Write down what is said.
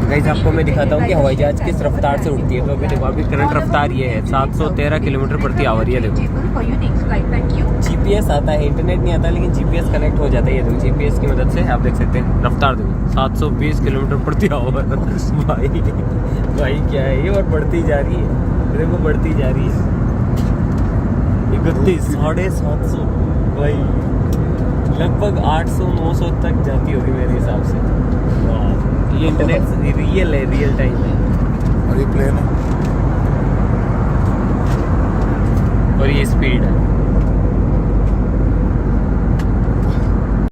Guys आपको मैं दिखाता हूँ कि हवाई जहाज किस रफ्तार से उड़ती है। तो अभी देखो, अभी करंट रफ्तार ये है 713 किलोमीटर प्रति आवर। ये देखो GPS आता है, इंटरनेट नहीं आता, लेकिन GPS कनेक्ट हो जाता है। ये देखो GPS की मदद से आप देख सकते हैं रफ्तार देखो 720 किलोमीटर प्रति आवर। भाई क्या है ये, और बढ़ती जा रही है, देखो बढ़ती जा रही है। 31 750 भाई, लगभग 800-900 तक जाती होगी मेरे हिसाब से। ये इंटरनेट रियल है, रियल टाइम है। और ये प्लेन है और ये स्पीड है।